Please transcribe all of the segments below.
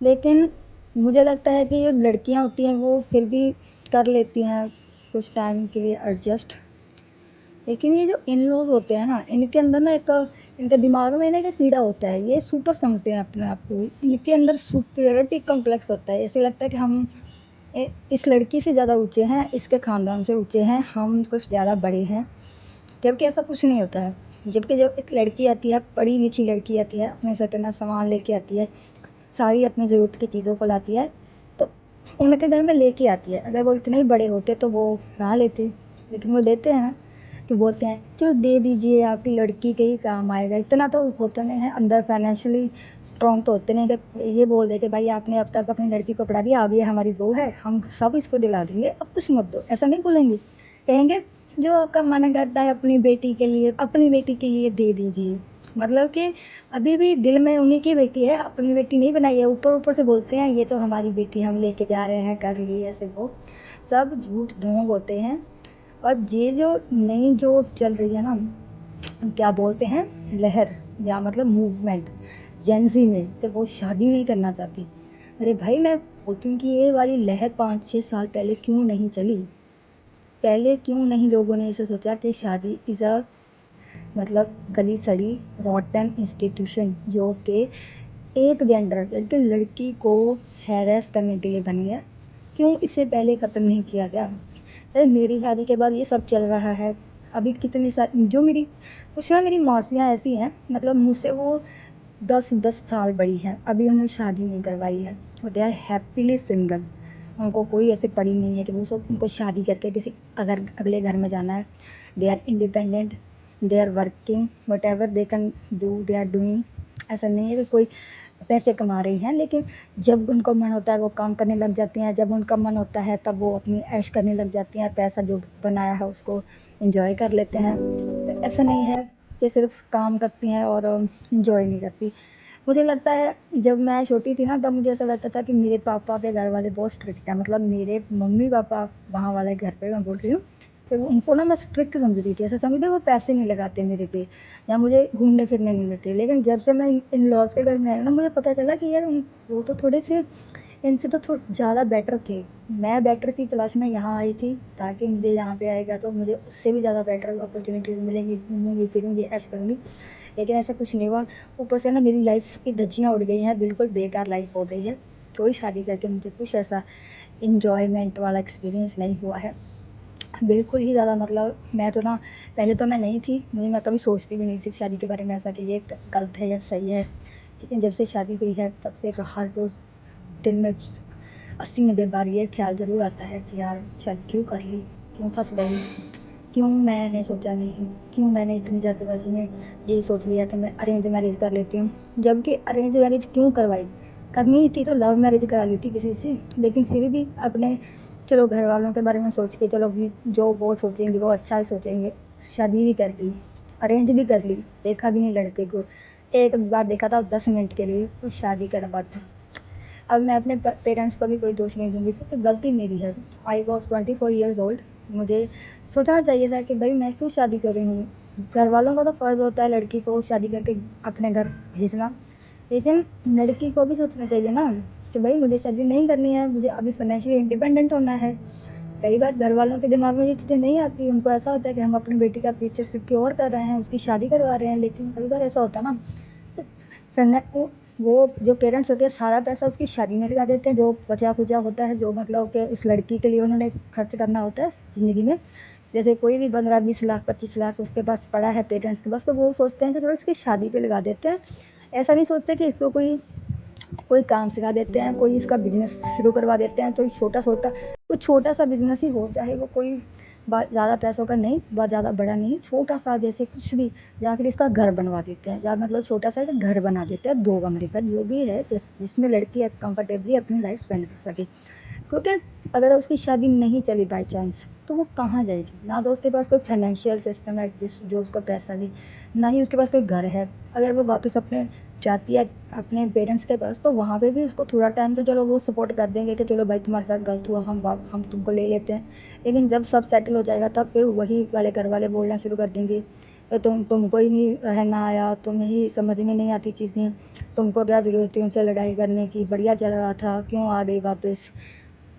लेकिन मुझे लगता है कि जो लड़कियां होती हैं वो फिर भी कर लेती हैं कुछ टाइम के लिए एडजस्ट। लेकिन ये जो इन लॉज होते हैं ना, इनके अंदर ना एक इनके दिमाग में ना एक कीड़ा होता है, ये सुपर समझते हैं अपने आप को। इनके अंदर सुपीरियरिटी कॉम्प्लेक्स होता है, ऐसे लगता है कि हम इस लड़की से ज़्यादा ऊंचे हैं, इसके खानदान से ऊंचे हैं, हम कुछ ज़्यादा बड़े हैं। जबकि ऐसा कुछ नहीं होता है। जबकि जब एक लड़की आती है, पढ़ी लिखी लड़की आती है, अपने से इतना सामान लेके आती है, सारी अपनी ज़रूरत की चीज़ों को लाती है, तो उनके घर में लेके आती है। अगर वो इतने ही बड़े होते तो वो ना लेते, लेकिन वो देते हैं ना, तो बोलते हैं चलो दे दीजिए, आपकी लड़की के ही काम आएगा। इतना तो होते नहीं है अंदर, फाइनेंशियली स्ट्रॉन्ग तो होते नहीं कि ये बोल दे कि भाई आपने अब तक अपनी लड़की को पढ़ा दिया, अब ये हमारी बहू है, हम सब इसको दिला देंगे, अब कुछ मत दो। ऐसा नहीं बोलेंगे, कहेंगे जो आपका मन करता है अपनी बेटी के लिए, अपनी बेटी के लिए दे दीजिए। मतलब कि अभी भी दिल में उन्हीं की बेटी है, अपनी बेटी नहीं बनाई है। ऊपर ऊपर से बोलते हैं ये तो हमारी बेटी, हम लेके जा रहे हैं, कर लिए ऐसे। वो सब झूठ ढोंग होते हैं। और ये जो नई जो चल रही है ना, क्या बोलते हैं, लहर, या मतलब मूवमेंट, जेंजी में, कि वो शादी नहीं करना चाहती। अरे भाई, मैं बोलती हूँ कि ये वाली लहर 5-6 साल पहले क्यों नहीं चली? पहले क्यों नहीं लोगों ने इसे सोचा कि शादी इज़ अ मतलब गली सड़ी रॉटन इंस्टीट्यूशन, जो कि एक जेंडर बल्कि लड़की को हैरेस करने के लिए बनी है। क्यों इसे पहले ख़त्म नहीं किया गया? अरे मेरी शादी के बाद ये सब चल रहा है। अभी कितनी सारी जो मेरी कुछ ना मेरी मौसियाँ ऐसी हैं, मतलब मुझसे वो 10-10 साल बड़ी हैं, अभी उन्होंने शादी नहीं करवाई है और दे आर हैप्पीली सिंगल। उनको कोई ऐसे पड़ी नहीं है कि वो सब उनको शादी करके किसी अगर अगले घर में जाना है। They are independent, they are working, whatever they can do they are doing. ऐसा नहीं है कि कोई पैसे कमा रही हैं, लेकिन जब उनको मन होता है वो काम करने लग जाती हैं, जब उनका मन होता है तब वो अपनी ऐश करने लग जाती हैं, पैसा जो बनाया है उसको इंजॉय कर लेते हैं। तो ऐसा नहीं है कि सिर्फ काम करती हैं और इंजॉय नहीं करती। मुझे लगता है जब मैं छोटी थी ना, तब मुझे ऐसा लगता था कि मेरे पापा के घर वाले बहुत स्ट्रिक्ट हैं, मतलब मेरे मम्मी पापा वहाँ वाले घर पे मैं बोल रही हूँ, तो उनको ना मैं स्ट्रिक्ट समझती थी। ऐसा समझते वो पैसे नहीं लगाते मेरे पे, या मुझे घूमने फिरने नहीं देते। लेकिन जब से मैं इन लॉज के घर में आई ना, मुझे पता चला कि यार वो तो थोड़े से इनसे तो थोड़ा ज़्यादा बेटर थे। मैं बेटर की तलाश में यहाँ आई थी, ताकि मुझे यहाँ पे आएगा तो मुझे उससे भी ज़्यादा बेटर अपॉर्चुनिटीज़ मिलेंगी, घूमूंगी फिरूंगी, ऐश करूँगी। लेकिन ऐसा कुछ नहीं हुआ। ऊपर से ना मेरी लाइफ की धज्जियाँ उड़ गई हैं, बिल्कुल बेकार लाइफ हो गई है। कोई शादी करके मुझे कुछ ऐसा इंजॉयमेंट वाला एक्सपीरियंस नहीं हुआ है, बिल्कुल ही ज़्यादा। मतलब मैं तो ना, पहले तो मैं नहीं थी, मुझे मैं कभी सोचती भी नहीं थी शादी के बारे में, ऐसा कि ये गलत है या सही है। लेकिन जब से शादी हुई है तब से हर रोज़ दिन में 80-90 बार ये ख्याल ज़रूर आता है कि यार चल क्यों कर ली, क्यों फंस गई, क्यों मैंने सोचा नहीं, क्यों मैंने इतनी जल्दबाजी में ये सोच लिया कि मैं अरेंज मैरिज कर लेती हूँ। जबकि अरेंज मैरिज क्यों करवाई? करनी ही थी तो लव मैरिज करा लेती किसी से। लेकिन फिर भी अपने, चलो घर वालों के बारे में सोच के, चलो भी जो वो सोचेंगे वो अच्छा ही सोचेंगे, शादी भी कर ली, अरेंज भी कर ली, देखा भी नहीं लड़के को, एक बार देखा था 10 मिनट के लिए, तो शादी करवा दी। अब मैं अपने पेरेंट्स को भी कोई दोष नहीं दूंगी, क्योंकि गलती मेरी है। I was 24 years old. मुझे सोचना चाहिए था कि भाई मैं क्यों शादी कर रही हूँ। घर वालों का तो फ़र्ज़ होता है लड़की को शादी करके अपने घर भेजना, लेकिन लड़की को भी सोचना चाहिए ना कि भाई मुझे शादी नहीं करनी है, मुझे अभी फाइनेंशियली इंडिपेंडेंट होना है। कई बार घर वालों के दिमाग में ये चीज़ें नहीं आती, उनको ऐसा होता है कि हम अपनी बेटी का फ्यूचर सिक्योर कर रहे हैं, उसकी शादी करवा रहे हैं। लेकिन कई बार ऐसा होता है ना, फिर वो जो पेरेंट्स होते हैं सारा पैसा उसकी शादी में लगा देते हैं, जो बचा खुचा होता है, जो मतलब कि उस लड़की के लिए उन्होंने खर्च करना होता है ज़िंदगी में। जैसे कोई भी 15-20 लाख 25 लाख उसके पास पड़ा है पेरेंट्स के पास, तो वो सोचते हैं कि थोड़ा इसकी शादी पे लगा देते हैं। ऐसा नहीं सोचते कि इसको कोई कोई काम सिखा देते हैं, कोई इसका बिजनेस शुरू करवा देते हैं। तो कोई छोटा सा बिजनेस ही हो, चाहे वो कोई ज़्यादा पैसों का नहीं, बहुत ज़्यादा बड़ा नहीं, छोटा सा जैसे कुछ भी, या फिर इसका घर बनवा देते हैं, या मतलब छोटा सा घर बना देते हैं 2 कमरे का, जो भी है जिसमें लड़की कंफर्टेबली अपनी लाइफ स्पेंड कर सके। क्योंकि अगर उसकी शादी नहीं चली बाई चांस, तो वो कहाँ जाएगी? ना तो उसके पास कोई फाइनेंशियल सिस्टम है जो उसको पैसा दे, ना ही उसके पास कोई घर है। अगर वो वापस अपने जाती है अपने पेरेंट्स के पास, तो वहाँ पे भी उसको थोड़ा टाइम तो चलो वो सपोर्ट कर देंगे कि चलो भाई तुम्हारे साथ गलत हुआ, हम तुमको ले लेते हैं। लेकिन जब सब सेटल हो जाएगा तब फिर वही वाले घर वाले बोलना शुरू कर देंगे तुमको ही नहीं रहना आया, तुम्हें ही समझ में नहीं आती चीज़ें, तुमको क्या ज़रूरत थी उनसे लड़ाई करने की, बढ़िया चल रहा था, क्यों आ गई वापस।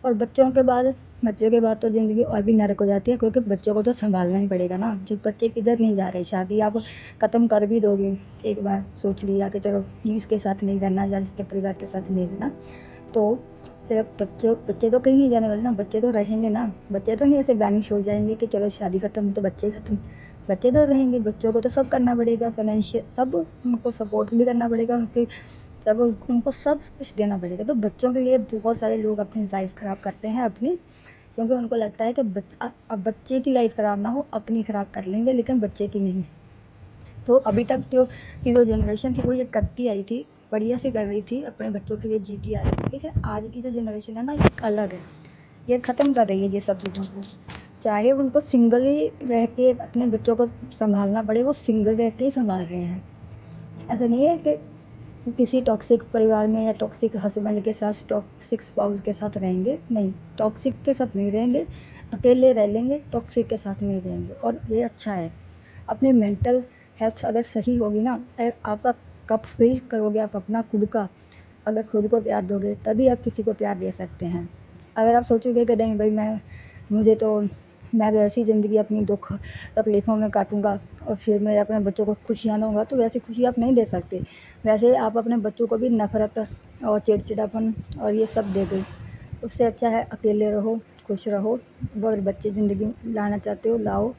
और बच्चों के बाद तो ज़िंदगी और भी नरक हो जाती है, क्योंकि बच्चों को तो सँभालना ही पड़ेगा ना। जो बच्चे किधर नहीं जा रहे, शादी आप ख़त्म कर भी दोगे, एक बार सोच लिया कि चलो इसके साथ नहीं रहना या इसके परिवार के साथ नहीं रहना, तो फिर बच्चे तो कहीं नहीं जाने वाले ना, बच्चे तो रहेंगे ना। बच्चे तो नहीं ऐसे वैनिश हो जाएँगे कि चलो शादी ख़त्म तो बच्चे ख़त्म। बच्चे तो रहेंगे, बच्चों को तो सब करना पड़ेगा, फ़ाइनेंशियल सब उनको सपोर्ट भी करना पड़ेगा, उनकी सब उनको सब कुछ देना पड़ेगा। तो बच्चों के लिए बहुत सारे लोग अपनी लाइफ़ ख़राब करते हैं अपनी, क्योंकि उनको लगता है कि अब बच्चे की लाइफ़ ख़राब ना हो, अपनी ख़राब कर लेंगे, लेकिन बच्चे की नहीं। तो अभी तक जो जनरेशन थी वो ये करती आई थी, बढ़िया से कर रही थी, अपने बच्चों के लिए जीती आ रही थी। लेकिन आज की जो जनरेशन है ना, ये अलग है, ये ख़त्म कर रही है ये सब चीज़ों को। चाहे उनको सिंगली रह के अपने बच्चों को संभालना पड़े, वो सिंगल रह के ही संभाल रहे हैं। ऐसा नहीं है कि किसी टॉक्सिक परिवार में या टॉक्सिक हस्बैंड के साथ, टॉक्सिक स्पाउस के साथ रहेंगे, नहीं, टॉक्सिक के साथ नहीं रहेंगे, अकेले रह लेंगे, टॉक्सिक के साथ नहीं रहेंगे, और ये अच्छा है। अपनी मेंटल हेल्थ अगर सही होगी ना, अगर आपका कप फिल करोगे आप अपना खुद का, अगर खुद को प्यार दोगे तभी आप किसी को प्यार दे सकते हैं। अगर आप सोचोगे कि नहीं भाई मैं तो ऐसी ज़िंदगी अपनी दुख तकलीफ़ों में काटूँगा और फिर मैं अपने बच्चों को खुशियाँ दूँगा, तो वैसी खुशी आप नहीं दे सकते। वैसे आप अपने बच्चों को भी नफ़रत और चिड़चिड़ापन और ये सब दे दो। उससे अच्छा है अकेले रहो, खुश रहो। अगर बच्चे ज़िंदगी लाना चाहते हो लाओ,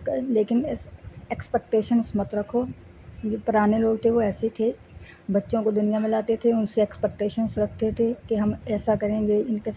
लेकिन एक्सपेक्टेशंस मत रखो। जो पुराने लोग थे वो ऐसे थे, बच्चों को दुनिया में लाते थे, उनसे एक्सपेक्टेशंस रखते थे कि हम ऐसा करेंगे, इनके